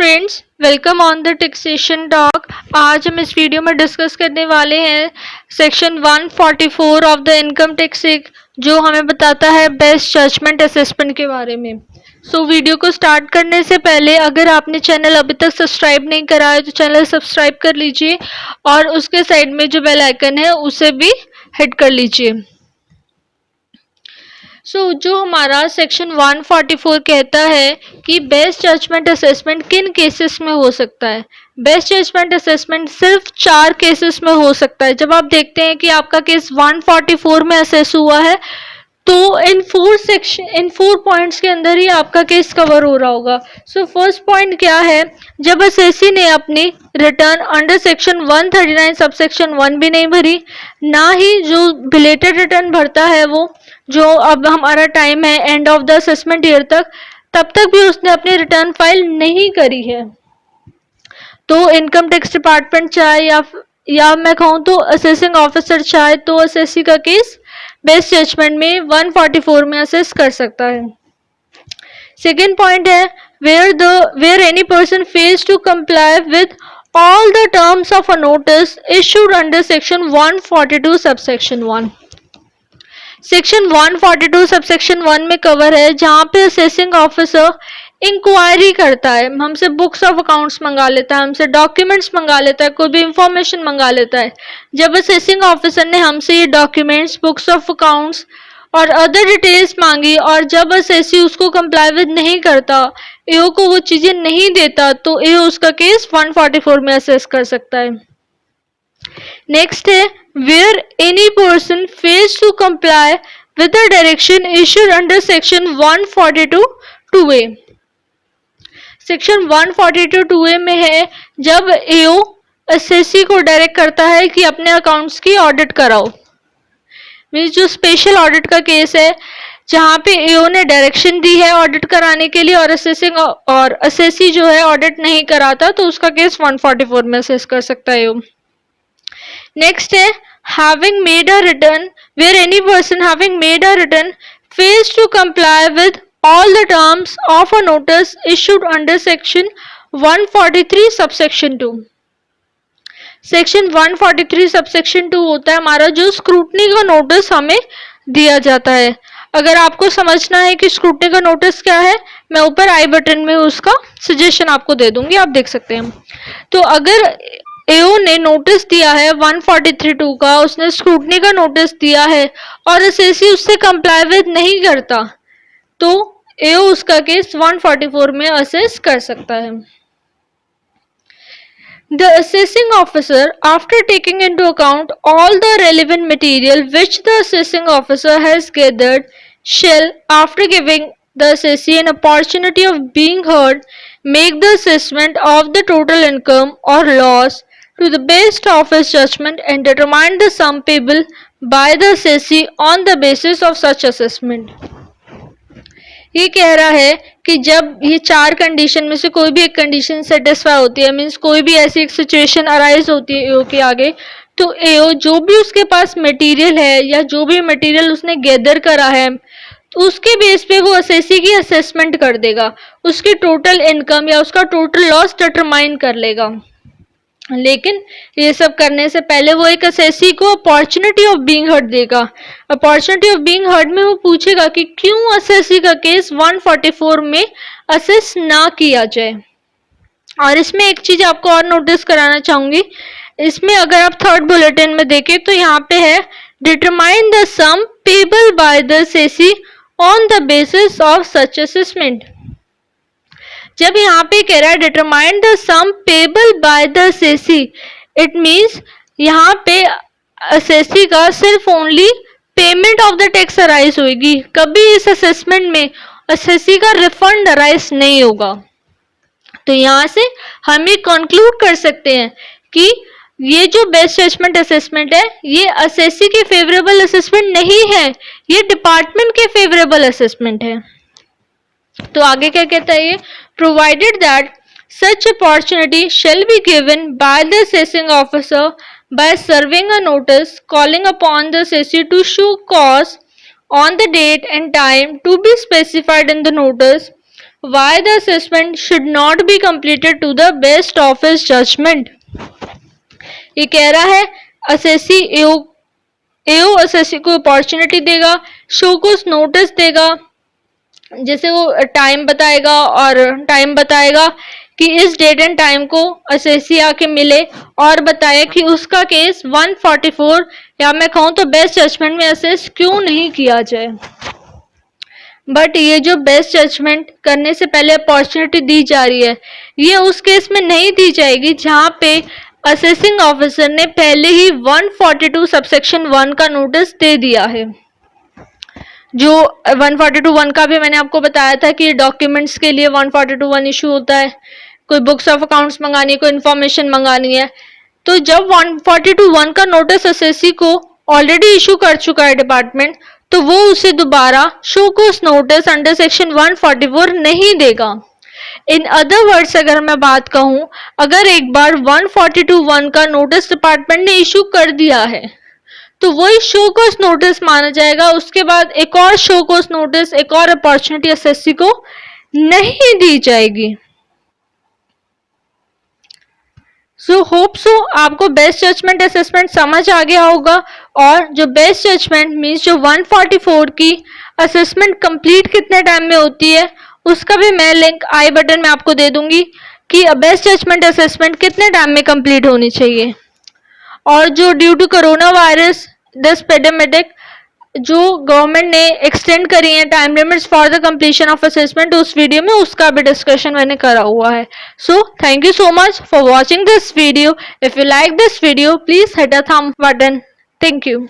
Friends, welcome on the taxation talk. आज हम इस वीडियो में डिस्कस करने वाले हैं section 144 of the income tax act, जो हमें बताता है बेस्ट जजमेंट असेसमेंट के बारे में। वीडियो को स्टार्ट करने से पहले अगर आपने चैनल अभी तक सब्सक्राइब नहीं करा है तो चैनल सब्सक्राइब कर लीजिए और उसके साइड में जो बेल आइकन है उसे भी हिट कर लीजिए। जो हमारा सेक्शन 144 कहता है कि बेस्ट जजमेंट असेसमेंट किन केसेस में हो सकता है। बेस्ट जजमेंट असेसमेंट सिर्फ 4 केसेस में हो सकता है। जब आप देखते हैं कि आपका केस 144 में असेस हुआ है तो इन 4 पॉइंट्स के अंदर ही आपका केस कवर हो रहा होगा। फर्स्ट पॉइंट क्या है, जब एसएससी ने अपनी रिटर्न अंडर सेक्शन 139 सबसेक्शन 1 भी नहीं भरी, ना ही जो बिलेटेड रिटर्न भरता है वो जो अब हमारा टाइम है end of the assessment year तक, तब तक भी उसने अपनी रिटर्न फाइल नहीं करी है, तो इनकम टैक्स डिपार्टमेंट चाहे या मैं कहूँ तो असेसिंग ऑफिसर चाहे तो एसएससी का केस बेस्ट जजमेंट में 144 में असेस कर सकता है। सेकेंड पॉइंट है where any person fails to comply with all the terms of a notice issued under section 142 subsection 1। Section 142 subsection 1 में कवर है जहाँ पे असेसिंग ऑफिसर इंक्वायरी करता है, हमसे बुक्स ऑफ अकाउंट्स मंगा लेता है, हमसे डॉक्यूमेंट्स मंगा लेता है, कोई भी इंफॉर्मेशन मंगा लेता है। जब असेसिंग ऑफिसर ने हमसे ये डॉक्यूमेंट्स, बुक्स ऑफ अकाउंट्स और अदर डिटेल्स मांगी और जब असेसी उसको कंप्लाई विद नहीं करता, एओ को वो चीजें नहीं देता, तो एओ उसका केस 144 में असेस कर सकता है। नेक्स्ट है where any person fails to comply with the direction issued under section 142 2A। Section 142 2A में है जब एओ एसएससी को डायरेक्ट करता है कि अपने अकाउंट्स की ऑडिट कराओ। मींस जो स्पेशल ऑडिट का केस है जहां पे एओ ने डायरेक्शन दी है ऑडिट कराने के लिए और एसएससी जो है ऑडिट नहीं कराता, तो उसका केस 144 में असेस कर सकता है एओ। नेक्स्ट है having made a return where any person having made a return fails to comply with all the terms of a notice issued under section 143 subsection 2। Section 143 subsection 2 होता है हमारा जो स्क्रूटनी का नोटिस हमें दिया जाता है। अगर आपको समझना है कि स्क्रूटनी का नोटिस क्या है, मैं ऊपर आई बटन में उसका सजेशन आपको दे दूंगी, आप देख सकते हैं। तो अगर एओ ने नोटिस दिया है 143(2) का, उसने स्क्रूटनी का नोटिस दिया है और एसएससी उससे कंप्लाई विद नहीं करता, तो एओ उसका केस 144 में असेस कर सकता है। The assessing officer, after taking into account all the relevant material which the assessing officer has gathered, shall, after giving the assessee an opportunity of being heard, make the assessment of the total income or loss to the best of his judgment and determine the sum payable by the assessee on the basis of such assessment। ये कह रहा है कि जब ये 4 condition में से कोई भी एक कंडीशन सेटिस्फाई होती है, मीन्स कोई भी ऐसी एक सिचुएशन अराइज होती है एओ के आगे, तो एओ जो भी उसके पास मटेरियल है या जो भी मटेरियल उसने गैदर करा है, तो उसके बेस पे वो एसएससी की असेसमेंट कर देगा, उसकी टोटल इनकम या उसका टोटल लॉस डिटरमाइन कर लेगा। लेकिन ये सब करने से पहले वो एक एसएससी को अपॉर्चुनिटी ऑफ बीइंग हर्ड देगा। अपॉर्चुनिटी ऑफ बीइंग हर्ड में वो पूछेगा कि क्यों एसएससी का केस 144 में असेस ना किया जाए। और इसमें एक चीज आपको और नोटिस कराना चाहूंगी, इसमें अगर आप थर्ड बुलेटिन में देखें तो यहाँ पे है determine the sum payable by the SSC on the basis of such assessment. जब यहाँ पे कह रहा है determine the sum payable by the SSC, it means यहाँ पे एसएससी का सिर्फ only payment of the tax arise होगी, कभी इस असेसमेंट में एसएससी का रिफंड अराइज नहीं होगा। तो यहाँ से हम ये कंक्लूड कर सकते हैं कि ये जो बेस्ट जजमेंट असेसमेंट है ये एसएससी के फेवरेबल असेसमेंट नहीं है, ये डिपार्टमेंट के फेवरेबल असेसमेंट है। तो आगे क्या कहता है ये, provided that such opportunity shall be given by the assessing officer by serving a notice calling upon the assessee to show cause on the date and time to be specified in the notice why the assessment should not be completed to the best of his judgment. ये कह रहा है assessee एओ assessee को opportunity देगा, show को notice देगा, जैसे वो टाइम बताएगा और टाइम बताएगा कि इस डेट एंड टाइम को असेसी आके मिले और बताया कि उसका केस 144 या मैं कहूँ तो बेस्ट जजमेंट में असेस क्यों नहीं किया जाए। बट ये जो बेस्ट जजमेंट करने से पहले अपॉर्चुनिटी दी जा रही है, ये उस केस में नहीं दी जाएगी जहां पे असेसिंग ऑफिसर ने पहले ही 142 सबसेक्शन 1 का नोटिस दे दिया है। जो 142(1) का भी मैंने आपको बताया था कि डॉक्यूमेंट्स के लिए 142(1) इशू होता है, कोई बुक्स ऑफ अकाउंट्स मंगानी है, कोई इन्फॉर्मेशन मंगानी है। तो जब 142(1) का नोटिस एसएससी को ऑलरेडी इशू कर चुका है डिपार्टमेंट, तो वो उसे दोबारा शो कोस नोटिस अंडर सेक्शन 144 नहीं देगा। इन अदर वर्ड्स अगर मैं बात कहूं, अगर एक बार 142(1) का नोटिस डिपार्टमेंट ने इशू कर दिया है तो वही शो कोस नोटिस माना जाएगा। उसके बाद एक और शो कोस नोटिस, एक और अपॉर्चुनिटी एसएससी को नहीं दी जाएगी। सो होप सो आपको बेस्ट जजमेंट असेसमेंट समझ आ गया होगा, और जो बेस्ट जजमेंट मीन्स जो 144 की असेसमेंट कंप्लीट कितने टाइम में होती है उसका भी मैं लिंक आई बटन में आपको दे दूंगी कि बेस्ट जजमेंट असेसमेंट कितने टाइम में कंप्लीट होनी चाहिए। और जो due to corona virus this pandemic जो गवर्नमेंट ने एक्सटेंड करी है time limits for the completion of assessment, उस वीडियो में उसका भी डिस्कशन मैंने करा हुआ है। So thank you so much for watching this video. If you like this video please hit a thumb button. Thank you.